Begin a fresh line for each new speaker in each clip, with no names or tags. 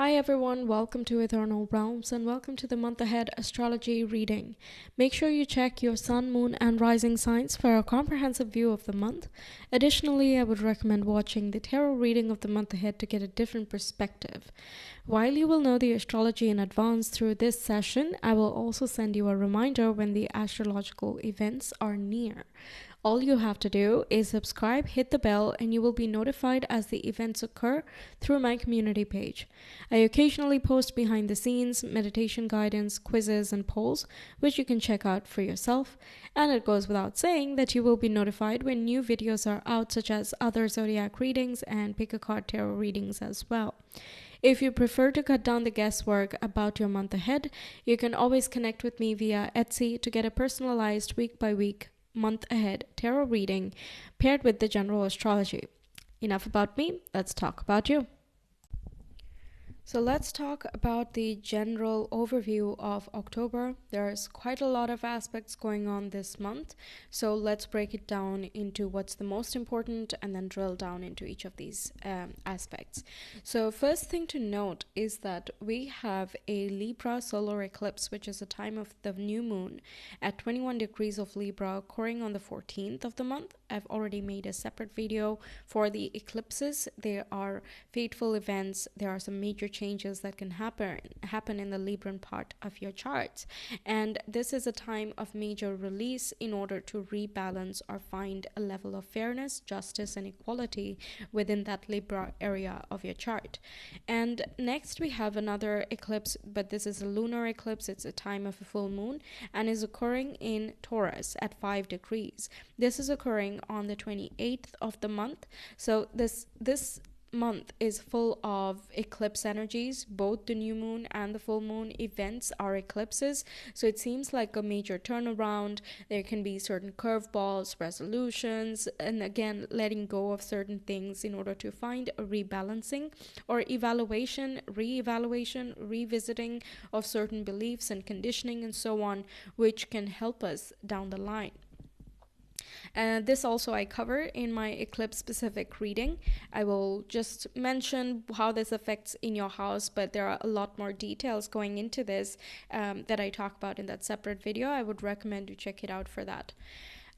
Hi everyone, welcome to Ethernal Realms and welcome to the month ahead astrology reading. Make sure you check your sun, moon, and rising signs for a comprehensive view of the month. Additionally, I would recommend watching the tarot reading of the month ahead to get a different perspective. While you will know the astrology in advance through this session, I will also send you a reminder when the astrological events are near. All you have to do is subscribe, hit the bell, and you will be notified as the events occur through my community page. I occasionally post behind the scenes, meditation guidance, quizzes, and polls, which you can check out for yourself. And it goes without saying that you will be notified when new videos are out, such as other zodiac readings and pick a card tarot readings as well. If you prefer to cut down the guesswork about your month ahead, you can always connect with me via Etsy to get a personalized week-by-week month ahead tarot reading paired with the general astrology. Enough about me, let's talk about you. So let's talk about the general overview of October. There's quite a lot of aspects going on this month, so let's break it down into what's the most important and then drill down into each of these aspects. So first thing to note is that we have a Libra solar eclipse, which is a time of the new moon at 21 degrees of Libra occurring on the 14th of the month. I've already made a separate video for the eclipses. There are fateful events. There are some major changes that can happen in the Libran part of your charts, and this is a time of major release in order to rebalance or find a level of fairness, justice, and equality within that Libra area of your chart. And next we have another eclipse, but this is a lunar eclipse. It's a time of a full moon and is occurring in Taurus at 5 degrees. This is occurring on the 28th of the month. So this month is full of eclipse energies. Both the new moon and the full moon events are eclipses, so it seems like a major turnaround. There can be certain curveballs, resolutions, and again letting go of certain things in order to find a rebalancing or evaluation, re-evaluation, revisiting of certain beliefs and conditioning and so on, which can help us down the line. This also I cover in my eclipse specific reading. I will just mention how this affects in your house, but there are a lot more details going into this that I talk about in that separate video. I would recommend you check it out for that.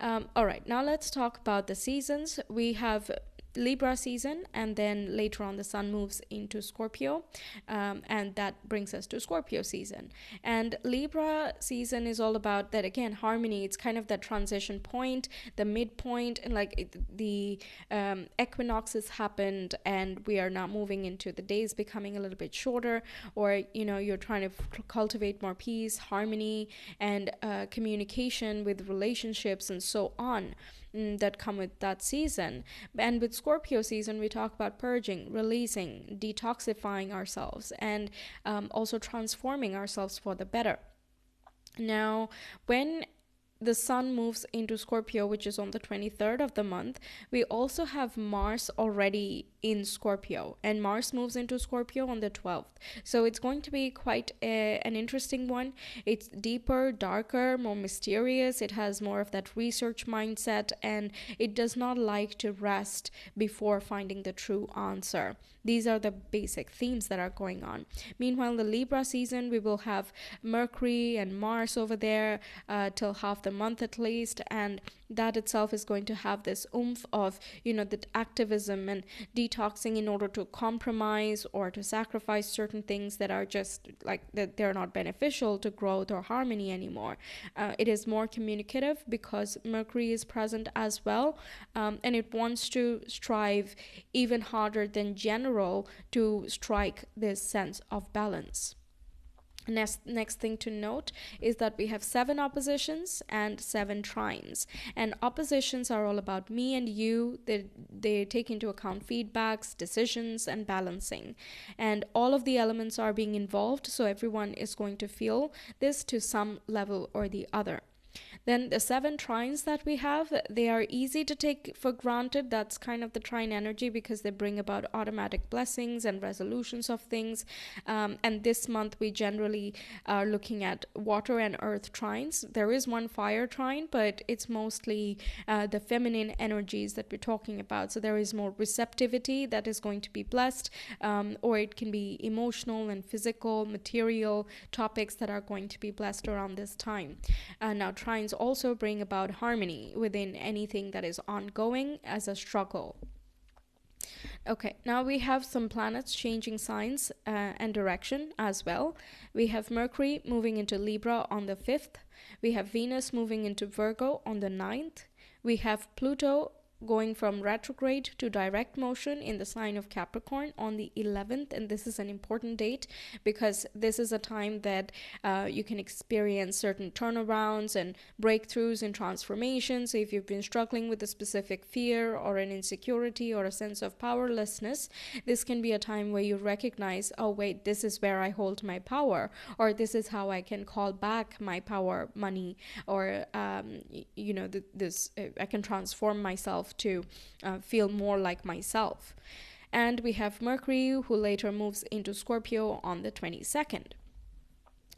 All right, now let's talk about the seasons. We have Libra season, and then later on the sun moves into Scorpio, and that brings us to Scorpio season. And Libra season is all about that, again, harmony. It's kind of that transition point, the midpoint, and like the equinoxes happened and we are now moving into the days becoming a little bit shorter, or you're trying to cultivate more peace, harmony, and communication with relationships and so on that come with that season. And with Scorpio season, we talk about purging, releasing, detoxifying ourselves, and also transforming ourselves for the better. Now, when the sun moves into Scorpio, which is on the 23rd of the month, we also have Mars already in Scorpio, and Mars moves into Scorpio on the 12th. So it's going to be quite an interesting one. It's deeper, darker, more mysterious. It has more of that research mindset, and it does not like to rest before finding the true answer. These are the basic themes that are going on. Meanwhile, the Libra season, we will have Mercury and Mars over there till half the month at least, and that itself is going to have this oomph of the activism and detoxing in order to compromise or to sacrifice certain things that are just like that they're not beneficial to growth or harmony anymore. It is more communicative because Mercury is present as well, and it wants to strive even harder than general to strike this sense of balance. Next thing to note is that we have 7 oppositions and 7 trines. And oppositions are all about me and you. They take into account feedbacks, decisions, and balancing. And all of the elements are being involved, so everyone is going to feel this to some level or the other. Then the 7 trines that we have, they are easy to take for granted. That's kind of the trine energy because they bring about automatic blessings and resolutions of things. And this month we generally are looking at water and earth trines. There is one fire trine, but it's mostly the feminine energies that we're talking about. So there is more receptivity that is going to be blessed, or it can be emotional and physical, material topics that are going to be blessed around this time. Now, trines also bring about harmony within anything that is ongoing as a struggle. Okay, now we have some planets changing signs and direction as well. We have Mercury moving into Libra on the 5th. We have Venus moving into Virgo on the 9th. We have Pluto going from retrograde to direct motion in the sign of Capricorn on the 11th. And this is an important date because this is a time that you can experience certain turnarounds and breakthroughs and transformations. So if you've been struggling with a specific fear or an insecurity or a sense of powerlessness, this can be a time where you recognize, oh wait, this is where I hold my power, or this is how I can call back my power, money, or I can transform myself to feel more like myself. And we have Mercury, who later moves into Scorpio on the 22nd.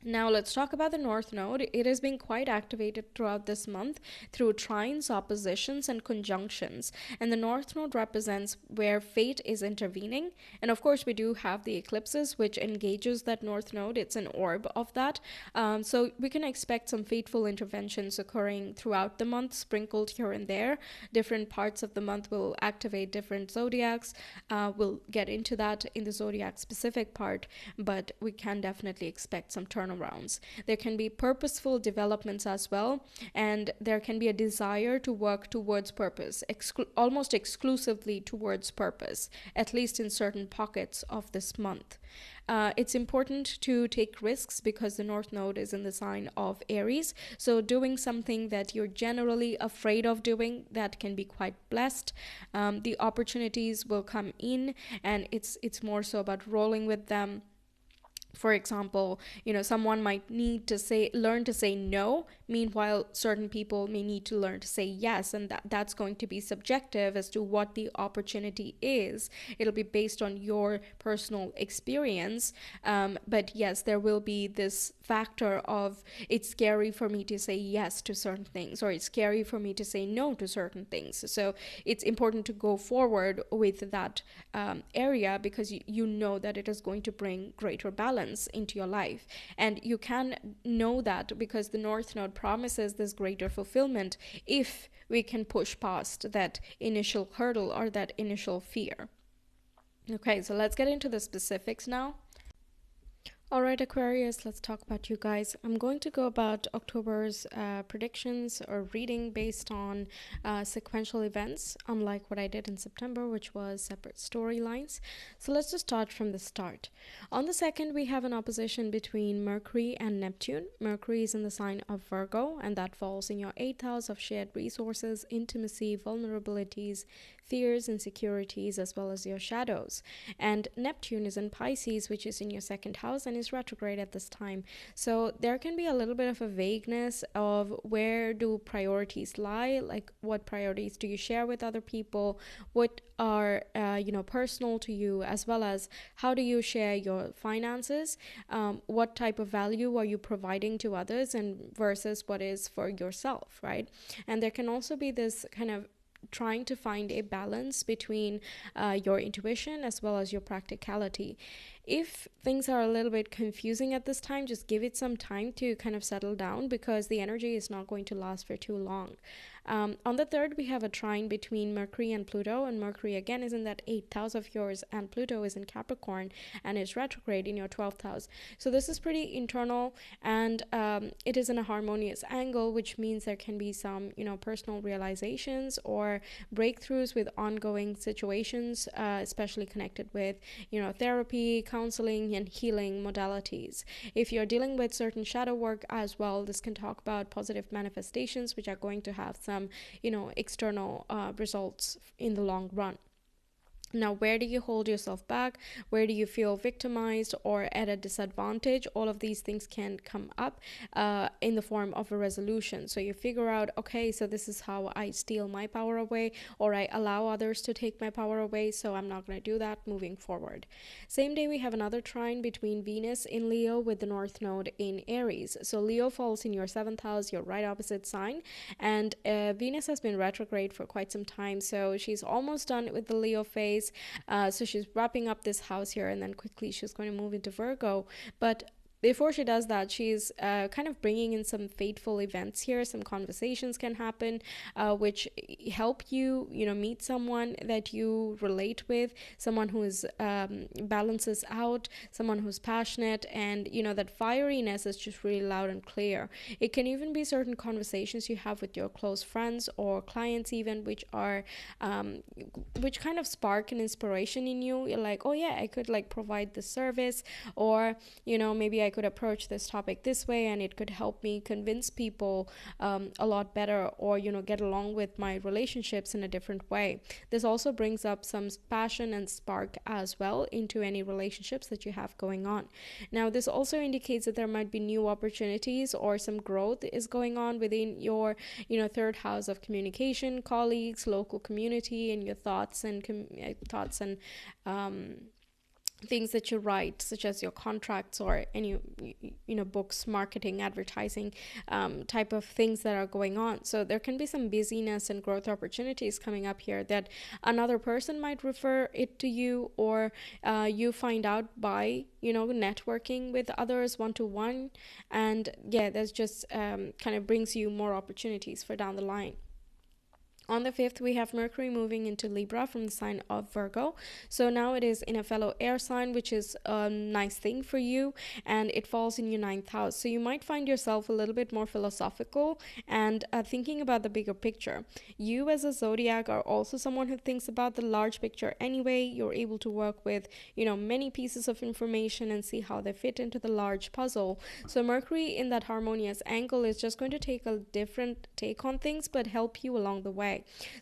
Now let's talk about the North Node. It has been quite activated throughout this month through trines, oppositions, and conjunctions. And the North Node represents where fate is intervening. And of course, we do have the eclipses, which engages that North Node. It's an orb of that. So we can expect some fateful interventions occurring throughout the month, sprinkled here and there. Different parts of the month will activate different zodiacs. We'll get into that in the zodiac specific part, but we can definitely expect some turnarounds. There can be purposeful developments as well, and there can be a desire to work towards purpose, almost exclusively towards purpose, at least in certain pockets of this month. It's important to take risks because the North Node is in the sign of Aries. So doing something that you're generally afraid of doing, that can be quite blessed. The opportunities will come in, and it's more so about rolling with them. For example, someone might need to learn to say no. Meanwhile, certain people may need to learn to say yes, and that's going to be subjective as to what the opportunity is. It'll be based on your personal experience. But yes, there will be this factor of it's scary for me to say yes to certain things, or it's scary for me to say no to certain things. So it's important to go forward with that area because you know that it is going to bring greater balance into your life. And you can know that because the North Node promises this greater fulfillment if we can push past that initial hurdle or that initial fear. Okay, so let's get into the specifics now. Alright, Aquarius, let's talk about you guys. I'm going to go about October's predictions or reading based on sequential events, unlike what I did in September, which was separate storylines. So let's just start from the start. On the 2nd, we have an opposition between Mercury and Neptune. Mercury is in the sign of Virgo, and that falls in your 8th house of shared resources, intimacy, vulnerabilities, fears, insecurities, as well as your shadows. And Neptune is in Pisces, which is in your 2nd house and is retrograde at this time. So there can be a little bit of a vagueness of where do priorities lie, like what priorities do you share with other people, what are personal to you, as well as how do you share your finances, what type of value are you providing to others and versus what is for yourself, right? And there can also be this kind of trying to find a balance between your intuition as well as your practicality. If things are a little bit confusing at this time, just give it some time to kind of settle down because the energy is not going to last for too long. On the 3rd, we have a trine between Mercury and Pluto, and Mercury again is in that 8th house of yours, and Pluto is in Capricorn and is retrograde in your 12th house. So this is pretty internal, and it is in a harmonious angle, which means there can be some, personal realizations or breakthroughs with ongoing situations, especially connected with, therapy, counseling, and healing modalities. If you're dealing with certain shadow work as well, this can talk about positive manifestations, which are going to have some, external results in the long run. Now, where do you hold yourself back? Where do you feel victimized or at a disadvantage? All of these things can come up in the form of a resolution. So you figure out, okay, so this is how I steal my power away, or I allow others to take my power away. So I'm not going to do that moving forward. Same day, we have another trine between Venus in Leo with the North Node in Aries. So Leo falls in your 7th house, your right opposite sign. And Venus has been retrograde for quite some time. So she's almost done with the Leo phase. So she's wrapping up this house here, and then quickly she's going to move into Virgo. But before she does that, she's kind of bringing in some fateful events here. Some conversations can happen which help you, meet someone that you relate with, someone who is balances out, someone who's passionate, and that fieriness is just really loud and clear. It can even be certain conversations you have with your close friends or clients, even, which are which kind of spark an inspiration in you. You're like, oh yeah, I could like provide this service, or maybe I could approach this topic this way and it could help me convince people a lot better, or get along with my relationships in a different way. This also brings up some passion and spark as well into any relationships that you have going on. Now, this also indicates that there might be new opportunities or some growth is going on within your 3rd house of communication, colleagues, local community, and your thoughts and things that you write, such as your contracts or any books, marketing, advertising, type of things that are going on. So there can be some busyness and growth opportunities coming up here that another person might refer it to you, or you find out by networking with others one-to-one. And yeah, that's just kind of brings you more opportunities for down the line. On the 5th, we have Mercury moving into Libra from the sign of Virgo. So now it is in a fellow air sign, which is a nice thing for you, and it falls in your 9th house. So you might find yourself a little bit more philosophical and thinking about the bigger picture. You as a zodiac are also someone who thinks about the large picture anyway. You're able to work with, many pieces of information and see how they fit into the large puzzle. So Mercury in that harmonious angle is just going to take a different take on things, but help you along the way.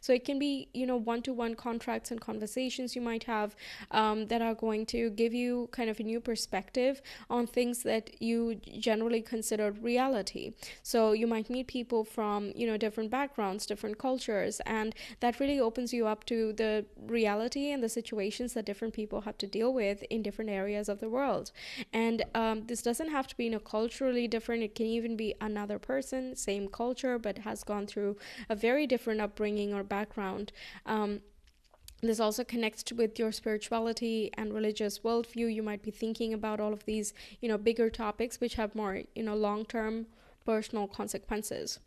So it can be, one-to-one contracts and conversations you might have that are going to give you kind of a new perspective on things that you generally considered reality. So you might meet people from, different backgrounds, different cultures, and that really opens you up to the reality and the situations that different people have to deal with in different areas of the world. And this doesn't have to be culturally different. It can even be another person, same culture, but has gone through a very different upbringing or background. This also connects with your spirituality and religious worldview. You might be thinking about all of these, bigger topics which have more, long-term personal consequences.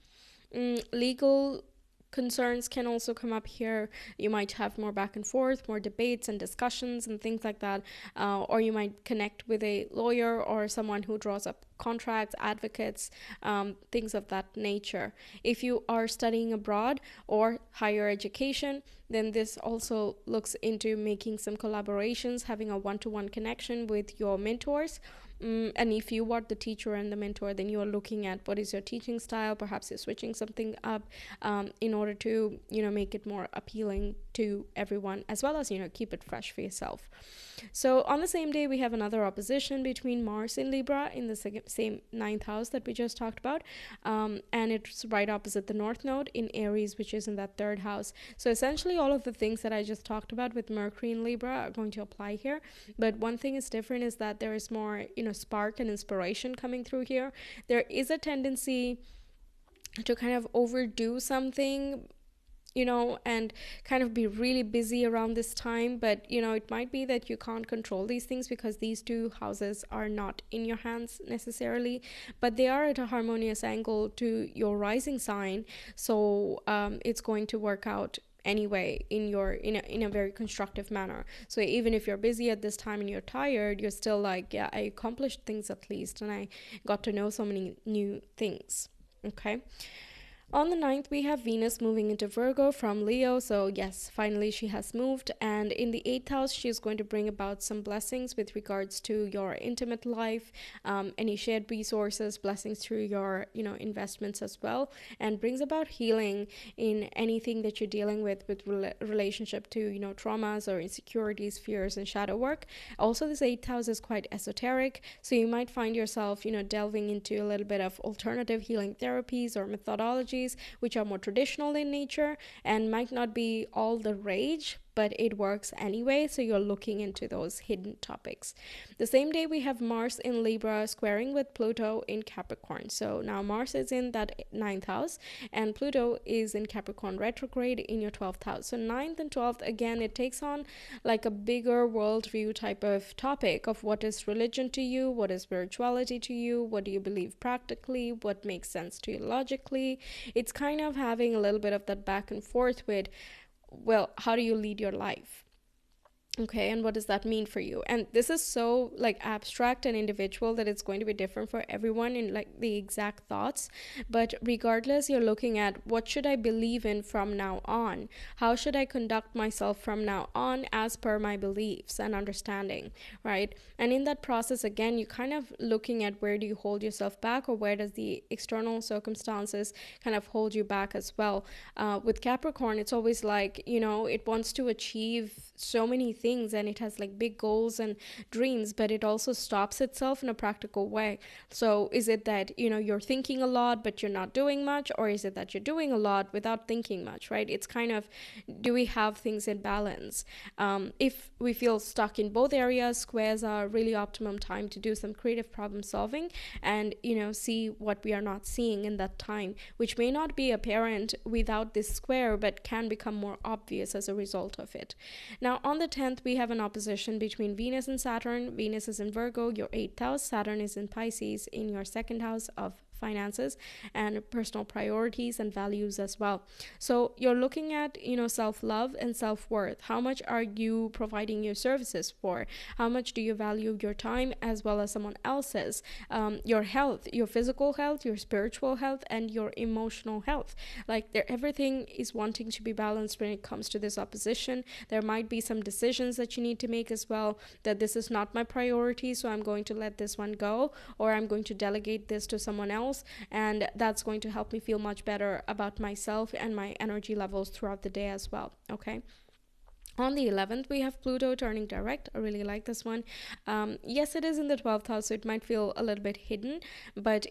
Legal concerns can also come up here. You might have more back and forth, more debates and discussions and things like that. Or you might connect with a lawyer or someone who draws up contracts, advocates, things of that nature. If you are studying abroad or higher education, then this also looks into making some collaborations, having a one-to-one connection with your mentors. And if you are the teacher and the mentor, then you are looking at what is your teaching style. Perhaps you're switching something up in order to, make it more appealing to everyone, as well as, keep it fresh for yourself. So on the same day, we have another opposition between Mars in Libra in the same 9th house that we just talked about. And it's right opposite the North Node in Aries, which is in that 3rd house. So essentially all of the things that I just talked about with Mercury in Libra are going to apply here. But one thing is different is that there is more, spark and inspiration coming through here. There is a tendency to kind of overdo something, and kind of be really busy around this time. But, it might be that you can't control these things because these two houses are not in your hands necessarily, but they are at a harmonious angle to your rising sign. So it's going to work out anyway in a very constructive manner. So even if you're busy at this time and you're tired, you're still like, yeah, I accomplished things at least, and I got to know so many new things. Okay. On the 9th, we have Venus moving into Virgo from Leo. So, yes, finally she has moved. And in the 8th house, she's going to bring about some blessings with regards to your intimate life, any shared resources, blessings through your, investments as well, and brings about healing in anything that you're dealing with relationship to, traumas or insecurities, fears, and shadow work. Also, this 8th house is quite esoteric. So, you might find yourself, delving into a little bit of alternative healing therapies or methodologies which are more traditional in nature and might not be all the rage, but it works anyway. So you're looking into those hidden topics. The same day, we have Mars in Libra squaring with Pluto in Capricorn. So now Mars is in that 9th house and Pluto is in Capricorn retrograde in your 12th house. So 9th and 12th, again, it takes on like a bigger worldview type of topic of what is religion to you, what is spirituality to you, what do you believe practically, what makes sense to you logically. It's kind of having a little bit of that back and forth with, well, how do you lead your life? Okay, and what does that mean for you? And this is so like abstract and individual that it's going to be different for everyone in like the exact thoughts. But regardless, you're looking at what should I believe in from now on? How should I conduct myself from now on as per my beliefs and understanding, right? And in that process, again, you're kind of looking at where do you hold yourself back, or where does the external circumstances kind of hold you back as well. With Capricorn, it's always like, it wants to achieve so many things and it has like big goals and dreams, but it also stops itself in a practical way. So is it that you're thinking a lot but you're not doing much, or is it that you're doing a lot without thinking much, right? It's kind of, do we have things in balance? If we feel stuck in both areas, squares are really optimum time to do some creative problem solving and see what we are not seeing in that time, which may not be apparent without this square but can become more obvious as a result of it. Now on the 10th, we have an opposition between Venus and Saturn. Venus is in Virgo, your 8th house. Saturn is in Pisces, in your 2nd house of finances and personal priorities and values as well. So you're looking at self-love and self-worth. How much are you providing your services for? How much do you value your time as well as someone else's? Your health, your physical health, your spiritual health, and your emotional health. Like everything is wanting to be balanced when it comes to this opposition. There might be some decisions that you need to make as well, that this is not my priority, so I'm going to let this one go, or I'm going to delegate this to someone else, and that's going to help me feel much better about myself and my energy levels throughout the day as well. Okay. On the 11th, we have Pluto turning direct. I really like this one. Yes, it is in the 12th house, so it might feel a little bit hidden, but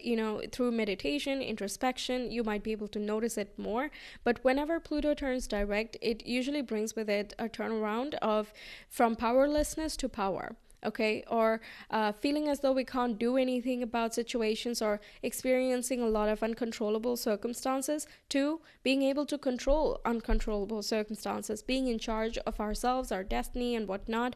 through meditation, introspection, you might be able to notice it more. But whenever Pluto turns direct, it usually brings with it a turnaround of from powerlessness to power. Okay, or feeling as though we can't do anything about situations, or experiencing a lot of uncontrollable circumstances, to being able to control uncontrollable circumstances, being in charge of ourselves, our destiny, and whatnot.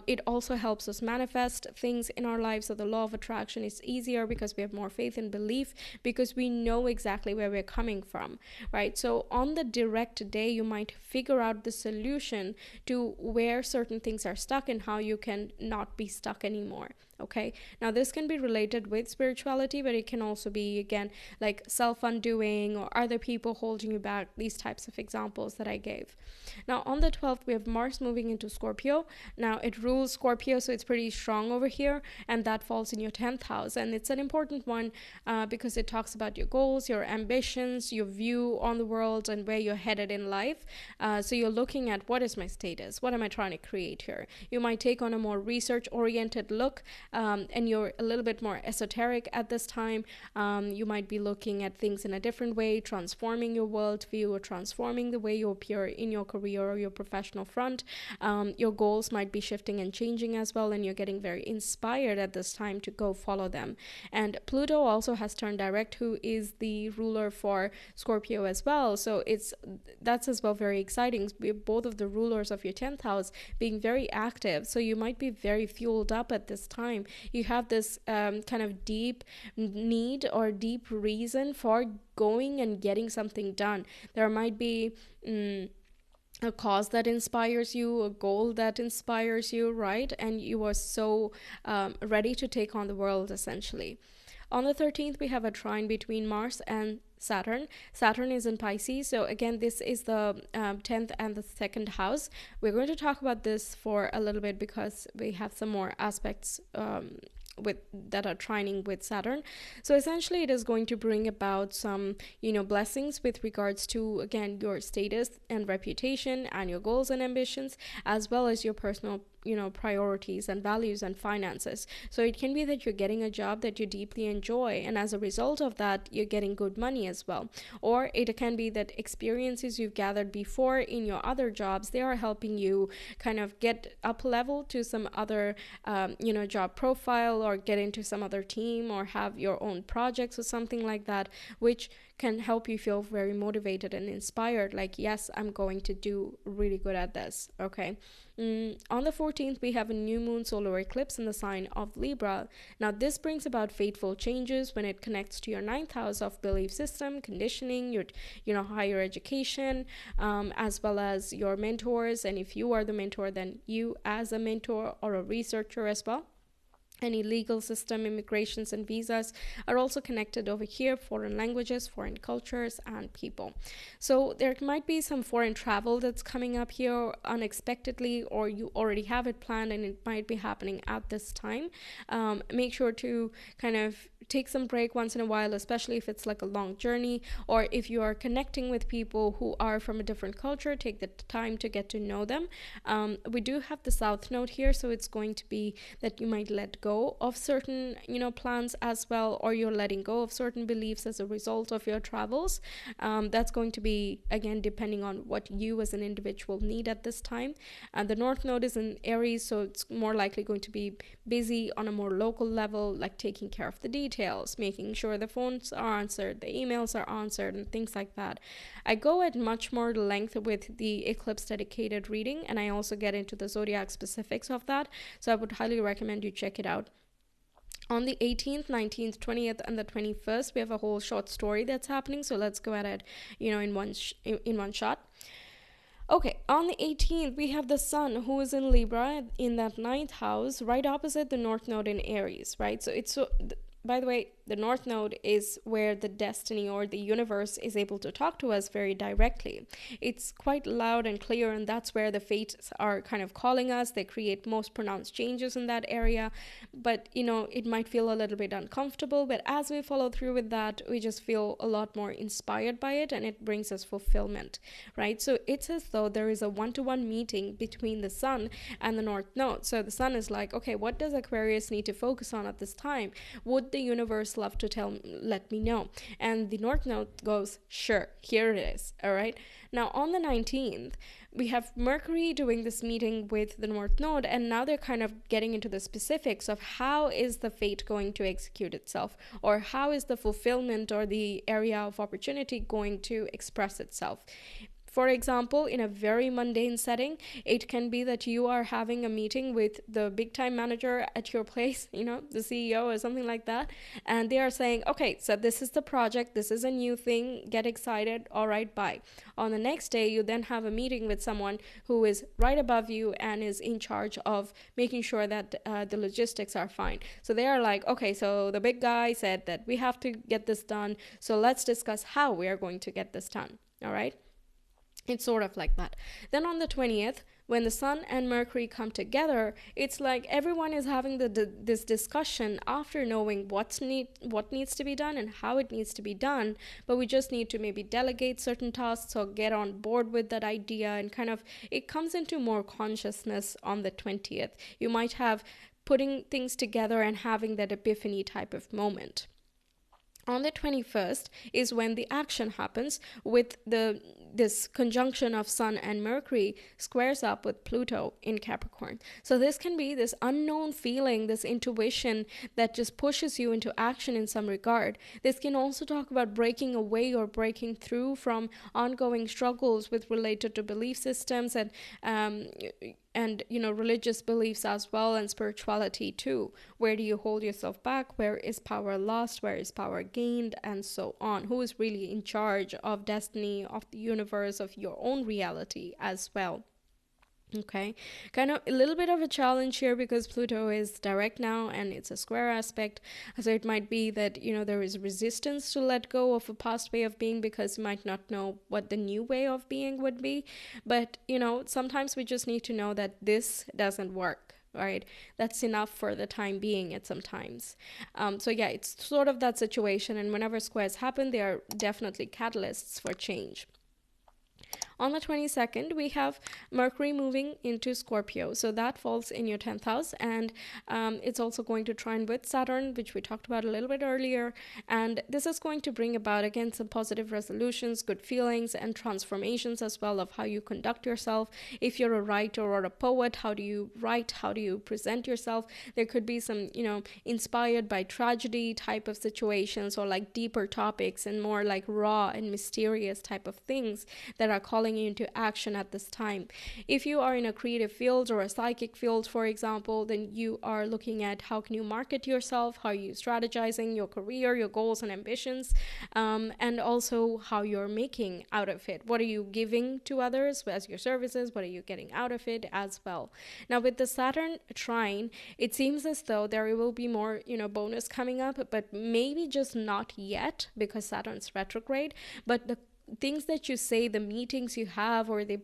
It also helps us manifest things in our lives. So the law of attraction is easier because we have more faith and belief, because we know exactly where we're coming from, right? So on the direct day, you might figure out the solution to where certain things are stuck and how you can not be stuck anymore. Okay, now this can be related with spirituality, but it can also be, again, like self-undoing or other people holding you back, these types of examples that I gave. Now on the 12th, we have Mars moving into Scorpio. Now it rules Scorpio, so it's pretty strong over here, and that falls in your 10th house, and it's an important one because it talks about your goals, your ambitions, your view on the world, and where you're headed in life. So you're looking at, what is my status, what am I trying to create here? You might take on a more research oriented look, and you're a little bit more esoteric at this time. You might be looking at things in a different way, transforming your worldview or transforming the way you appear in your career or your professional front. Your goals might be shifting and changing as well, and you're getting very inspired at this time to go follow them. And Pluto also has turned direct, who is the ruler for Scorpio as well. So that's as well very exciting. Both of the rulers of your 10th house being very active. So you might be very fueled up at this time. You have this kind of deep need or deep reason for going and getting something done. There might be a cause that inspires you, a goal that inspires you, right? And you are so ready to take on the world, essentially. On the 13th, we have a trine between Mars and Saturn. Saturn is in Pisces. So again, this is the 10th and the second house. We're going to talk about this for a little bit because we have some more aspects with that are trining with Saturn. So essentially it is going to bring about some blessings with regards to, again, your status and reputation and your goals and ambitions, as well as your personal priorities and values and finances. So it can be that you're getting a job that you deeply enjoy, and as a result of that you're getting good money as well. Or it can be that experiences you've gathered before in your other jobs, they are helping you kind of get up level to some other job profile, or get into some other team, or have your own projects or something like that, which can help you feel very motivated and inspired, like, yes, I'm going to do really good at this. Okay. On the 14th, we have a new moon solar eclipse in the sign of Libra. Now, this brings about fateful changes when it connects to your ninth house of belief system, conditioning, your higher education, as well as your mentors. And if you are the mentor, then you as a mentor or a researcher as well. Any legal system, immigrations, and visas are also connected over here, foreign languages, foreign cultures, and people. So there might be some foreign travel that's coming up here unexpectedly, or you already have it planned and it might be happening at this time. Make sure to kind of take some break once in a while, especially if it's like a long journey, or if you are connecting with people who are from a different culture, take the time to get to know them. We do have the South Node here, so it's going to be that you might let go of certain plans as well, or you're letting go of certain beliefs as a result of your travels. That's going to be, again, depending on what you as an individual need at this time. And the North Node is in Aries, so it's more likely going to be busy on a more local level, like taking care of the details, making sure the phones are answered, the emails are answered, and things like that. I go at much more length with the eclipse dedicated reading, and I also get into the zodiac specifics of that, so I would highly recommend you check it out. On the 18th, 19th, 20th, and the 21st, we have a whole short story that's happening, so let's go at it in one shot. Okay, on the 18th, we have the Sun, who is in Libra in that ninth house, right opposite the North Node in Aries, right? By the way, the North Node is where the destiny or the universe is able to talk to us very directly. It's quite loud and clear, and that's where the fates are kind of calling us. They create most pronounced changes in that area, but it might feel a little bit uncomfortable, but as we follow through with that, we just feel a lot more inspired by it, and it brings us fulfillment, right? So it's as though there is a one-to-one meeting between the Sun and the North Node. So the Sun is like, okay, what does Aquarius need to focus on at this time? Would the universe love to let me know? And the North Node goes, sure, here it is. All right. Now on the 19th, we have Mercury doing this meeting with the North Node, and now they're kind of getting into the specifics of how is the fate going to execute itself, or how is the fulfillment or the area of opportunity going to express itself. For example, in a very mundane setting, it can be that you are having a meeting with the big time manager at your place, the CEO or something like that, and they are saying, okay, so this is the project, this is a new thing, get excited, all right, bye. On the next day, you then have a meeting with someone who is right above you and is in charge of making sure that the logistics are fine. So they are like, okay, so the big guy said that we have to get this done, so let's discuss how we are going to get this done, all right? It's sort of like that. Then on the 20th, when the Sun and Mercury come together, it's like everyone is having this discussion after knowing what needs to be done and how it needs to be done. But we just need to maybe delegate certain tasks or get on board with that idea, and kind of it comes into more consciousness on the 20th. You might have putting things together and having that epiphany type of moment. On the 21st is when the action happens with this conjunction of Sun and Mercury squares up with Pluto in Capricorn. So this can be this unknown feeling, this intuition that just pushes you into action in some regard. This can also talk about breaking away or breaking through from ongoing struggles with related to belief systems and religious beliefs as well, and spirituality too. Where do you hold yourself back? Where is power lost? Where is power gained? And so on. Who is really in charge of destiny, of the universe, of your own reality as well? Okay, kind of a little bit of a challenge here because Pluto is direct now and it's a square aspect. So it might be that, there is resistance to let go of a past way of being because you might not know what the new way of being would be. But, sometimes we just need to know that this doesn't work. Right, that's enough for the time being at sometimes. So yeah, it's sort of that situation, and whenever squares happen, they are definitely catalysts for change. On the 22nd, we have Mercury moving into Scorpio. So that falls in your 10th house, and it's also going to trine with Saturn, which we talked about a little bit earlier. And this is going to bring about, again, some positive resolutions, good feelings, and transformations as well of how you conduct yourself. If you're a writer or a poet, how do you write? How do you present yourself? There could be some, inspired by tragedy type of situations, or like deeper topics and more like raw and mysterious type of things that are calling you into action at this time. If you are in a creative field or a psychic field, for example, then you are looking at how can you market yourself, how are you strategizing your career, your goals and ambitions, and also how you're making out of it. What are you giving to others as your services? What are you getting out of it as well? Now, with the Saturn trine, it seems as though there will be more, bonus coming up, but maybe just not yet because Saturn's retrograde. But the things that you say, the meetings you have, or the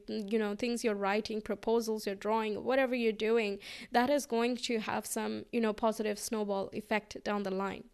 things you're writing, proposals you're drawing, whatever you're doing, that is going to have some positive snowball effect down the line.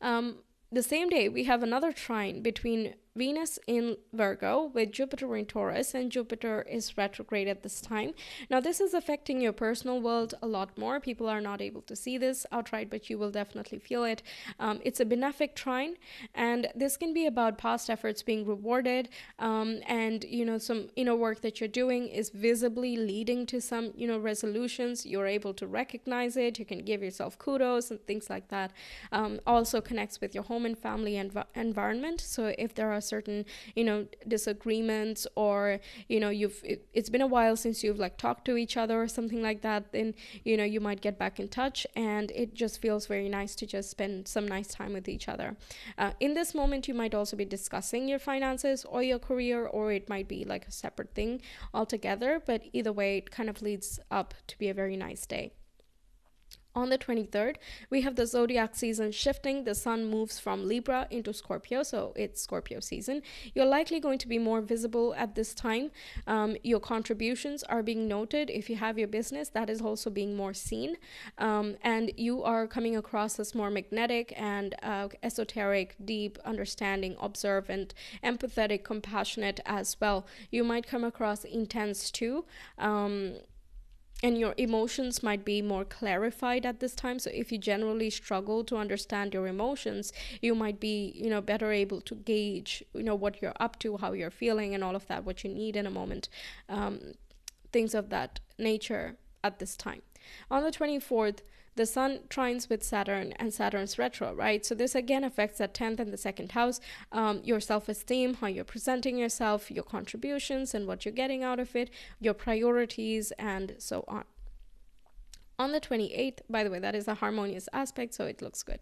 The same day, we have another trine between Venus in Virgo with Jupiter in Taurus, and Jupiter is retrograde at this time. Now, this is affecting your personal world a lot more. People are not able to see this outright, but you will definitely feel it. It's a benefic trine, and this can be about past efforts being rewarded, and some inner work that you're doing is visibly leading to some resolutions. You're able to recognize it. You can give yourself kudos and things like that. Also connects with your home and family environment. So if there are certain disagreements, or it's been a while since you've like talked to each other or something like that, then you might get back in touch, and it just feels very nice to just spend some nice time with each other. In this moment, you might also be discussing your finances or your career, or it might be like a separate thing altogether, but either way, it kind of leads up to be a very nice day. On the 23rd, we have the zodiac season shifting. The sun moves from Libra into Scorpio, so it's Scorpio season. You're likely going to be more visible at this time. Your contributions are being noted. If you have your business, that is also being more seen. And you are coming across as more magnetic and esoteric, deep, understanding, observant, empathetic, compassionate as well. You might come across intense too. And your emotions might be more clarified at this time. So if you generally struggle to understand your emotions, you might be, better able to gauge, what you're up to, how you're feeling, and all of that, what you need in a moment. Things of that nature at this time. On the 24th, the sun trines with Saturn, and Saturn's retro, right? So this again affects the 10th and the second house, your self-esteem, how you're presenting yourself, your contributions and what you're getting out of it, your priorities, and so on. On the 28th, by the way, that is a harmonious aspect, so it looks good.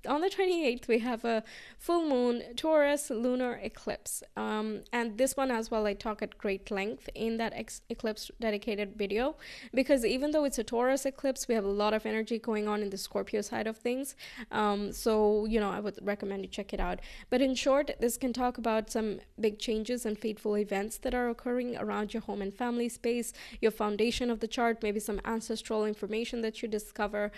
On the 28th, we have a full moon Taurus lunar eclipse. And this one as well, I talk at great length in that eclipse dedicated video, because even though it's a Taurus eclipse, we have a lot of energy going on in the Scorpio side of things. So, I would recommend you check it out. But in short, this can talk about some big changes and fateful events that are occurring around your home and family space, your foundation of the chart, maybe some ancestral information that you discover,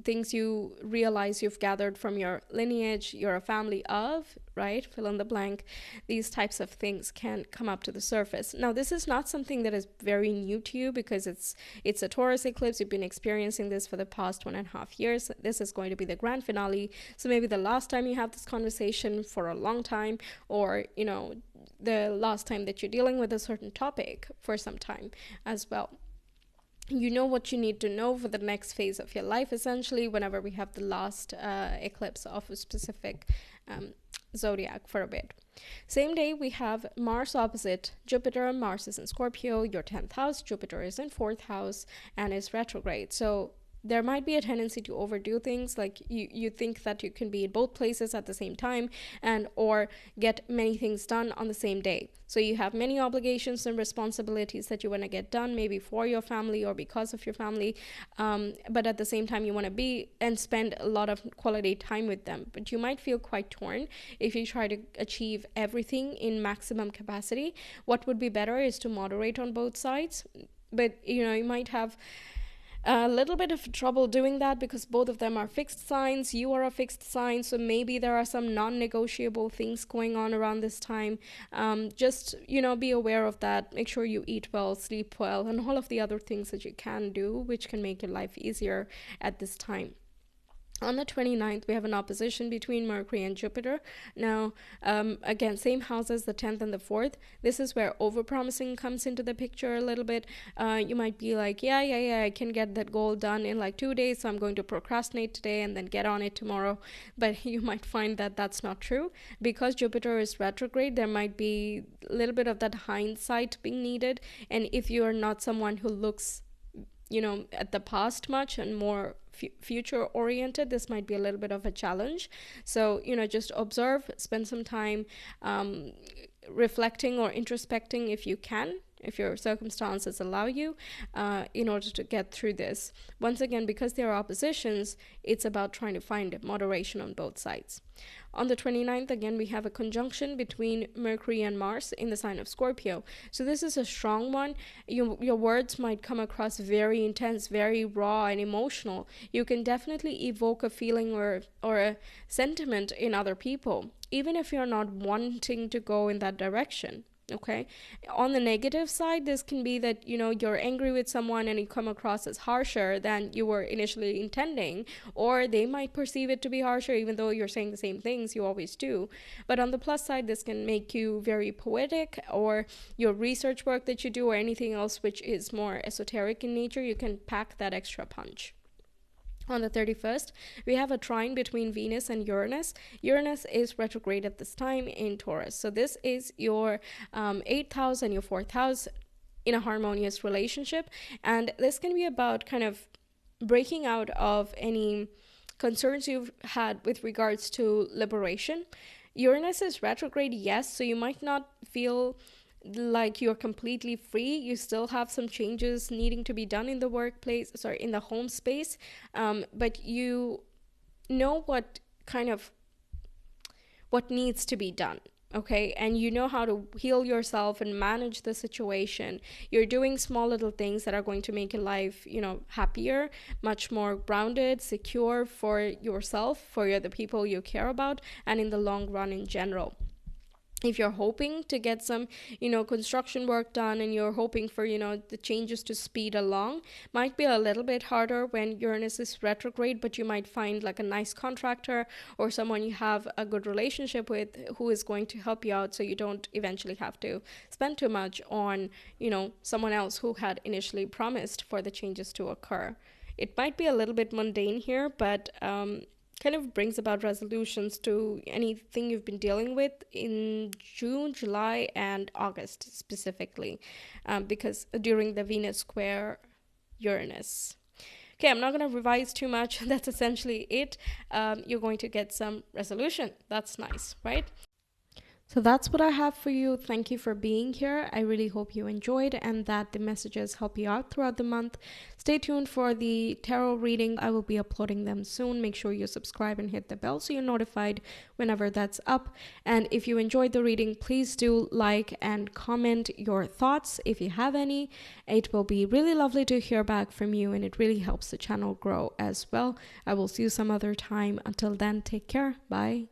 things you realize you've gathered from your lineage, you're a family of, right? Fill in the blank. These types of things can come up to the surface. Now, this is not something that is very new to you because it's a Taurus eclipse. You've been experiencing this for the past 1.5 years. This is going to be the grand finale. So maybe the last time you have this conversation for a long time, or, the last time that you're dealing with a certain topic for some time as well. You know what you need to know for the next phase of your life, essentially, whenever we have the last eclipse of a specific zodiac for a bit. Same day, we have Mars opposite Jupiter. Mars is in Scorpio, your 10th house. Jupiter is in 4th house and is retrograde. So there might be a tendency to overdo things, like you think that you can be in both places at the same time and or get many things done on the same day. So you have many obligations and responsibilities that you want to get done, maybe for your family or because of your family, but at the same time you want to be and spend a lot of quality time with them. But you might feel quite torn if you try to achieve everything in maximum capacity. What would be better is to moderate on both sides, but you might have a little bit of trouble doing that because both of them are fixed signs. You are a fixed sign, so maybe there are some non-negotiable things going on around this time. Just be aware of that. Make sure you eat well, sleep well, and all of the other things that you can do which can make your life easier at this time. On the 29th, we have an opposition between Mercury and Jupiter. Now, again, same houses, the 10th and the 4th. This is where overpromising comes into the picture a little bit. You might be like, yeah, I can get that goal done in like 2 days, so I'm going to procrastinate today and then get on it tomorrow. But you might find that that's not true. Because Jupiter is retrograde, there might be a little bit of that hindsight being needed. And if you are not someone who looks at the past much and more future oriented, this might be a little bit of a challenge. So just observe, spend some time reflecting or introspecting if you can, if your circumstances allow you, in order to get through this. Once again, because there are oppositions, it's about trying to find moderation on both sides. On the 29th, again, we have a conjunction between Mercury and Mars in the sign of Scorpio. So this is a strong one. Your words might come across very intense, very raw and emotional. You can definitely evoke a feeling or a sentiment in other people, even if you're not wanting to go in that direction. Okay. On the negative side, this can be that you're angry with someone and you come across as harsher than you were initially intending, or they might perceive it to be harsher even though you're saying the same things you always do. But on the plus side, this can make you very poetic, or your research work that you do or anything else which is more esoteric in nature, you can pack that extra punch. On the 31st, we have a trine between Venus and Uranus. Uranus is retrograde at this time in Taurus. So this is your 8th house and your 4th house in a harmonious relationship. And this can be about kind of breaking out of any concerns you've had with regards to liberation. Uranus is retrograde, yes, so you might not feel like you're completely free. You still have some changes needing to be done in the in the home space, but you know what needs to be done. Okay, and you know how to heal yourself and manage the situation. You're doing small little things that are going to make your life, happier, much more grounded, secure for yourself, for the people you care about, and in the long run in general. If you're hoping to get some, construction work done, and you're hoping for, the changes to speed along, might be a little bit harder when Uranus is retrograde, but you might find like a nice contractor or someone you have a good relationship with who is going to help you out, so you don't eventually have to spend too much on, someone else who had initially promised for the changes to occur. It might be a little bit mundane here, but kind of brings about resolutions to anything you've been dealing with in June, July, and August specifically, because during the Venus square Uranus. Okay, I'm not going to revise too much. That's essentially it. You're going to get some resolution. That's nice, right? So that's what I have for you. Thank you for being here. I really hope you enjoyed and that the messages help you out throughout the month. Stay tuned for the tarot reading. I will be uploading them soon. Make sure you subscribe and hit the bell so you're notified whenever that's up. And if you enjoyed the reading, please do like and comment your thoughts if you have any. It will be really lovely to hear back from you, and it really helps the channel grow as well. I will see you some other time. Until then, take care. Bye.